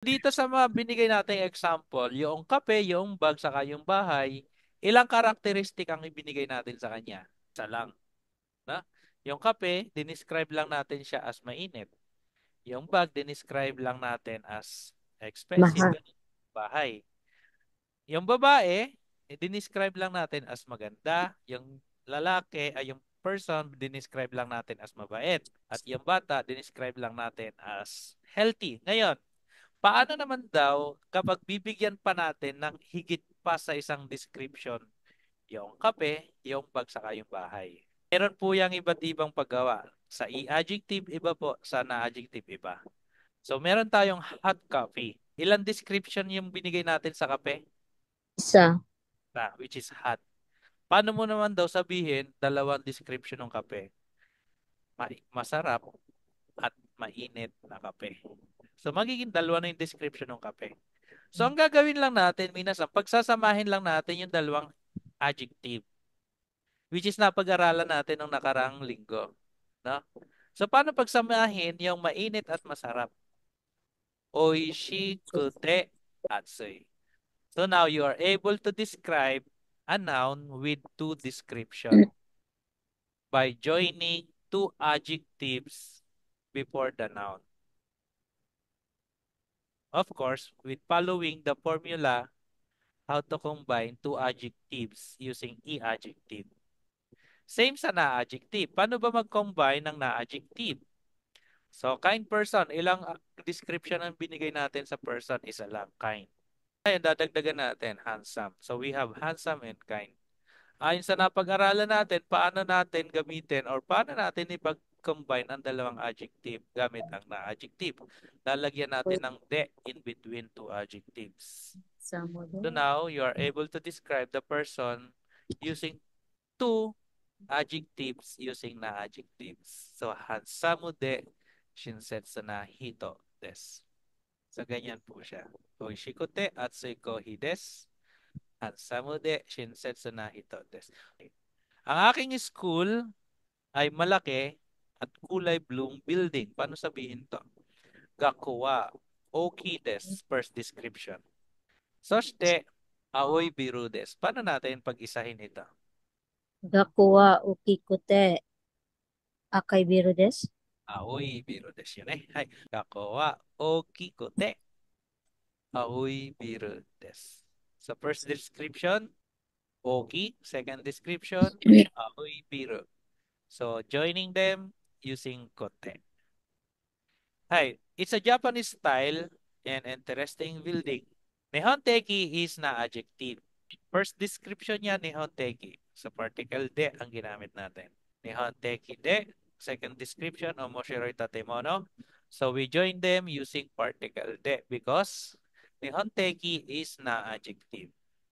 Dito sa mga binigay nating example, yung kape, yung bag, saka yung bahay, ilang karakteristik ang ibinigay natin sa kanya? Isa lang. Na? Yung kape, dinescribe lang natin siya as mainit. Yung bag, dinescribe lang natin as expensive. Mahal. Ganun. Bahay. Yung babae, dinescribe lang natin as maganda. Yung lalaki, ay yung person, dinescribe lang natin as mabait. At yung bata, dinescribe lang natin as healthy. Ngayon, paano naman daw kapag bibigyan pa natin ng higit pa sa isang description, yung kape, yung bag, saka yung bahay? Meron po yung iba't ibang paggawa. Sa i-adjective, iba po. Sa na-adjective, iba. So, meron tayong hot coffee. Ilang description yung binigay natin sa kape? Isa. Which is hot. Paano mo naman daw sabihin dalawang description ng kape? Masarap at mainit na kape. So, magiging dalawa na yung description ng kape. So, ang gagawin lang natin, minsan, pagsasamahin lang natin yung dalawang adjective, which is napag-aralan natin nung nakarang linggo. No? So, paano pagsamahin yung mainit at masarap? Oishi, kute, atsui. So, now you are able to describe a noun with two description by joining two adjectives before the noun. Of course, with following the formula how to combine two adjectives using e-adjective. Same sa na-adjective. Paano ba mag-combine ng na-adjective? So, kind person, ilang description ang binigay natin sa person? Isa lang, kind. Ngayon, dadagdagan natin, handsome. So, we have handsome and kind. Ayon sa napag-aralan natin, paano natin gamitin or paano natin ipag-combine ang dalawang adjective gamit ang na-adjective. Lalagyan natin ng de in between two adjectives. Samo So din. now, you are able to describe the person using two adjectives using na-adjectives. So, hansamu de shinsetsu na hito desu. So, ganyan po siya. Oishikote atsui kohi desu. Hansamu de shinsetsu na hito desu. Ang aking school ay malaki at kulay blue building. Paano sabihin to? Gakuwa oki desu. First description. Soshite aoi biru desu. Paano natin pag-isahin ito? Gaku wa ukikute akai biru desu. Aoi biru desu yun eh. Hai. Gakuwa oki kote aoi biru desu. So first description, oki. Second description, aoi biru. So joining them using kote. Hi, it's a Japanese style and interesting building. Nehonteki is na adjective. First description niya, Nehonteki. So particle de ang ginamit natin. Nehonteki de. Second description, Omoshiroi tatemono. So we join them using particle de because Nehonteki is na adjective.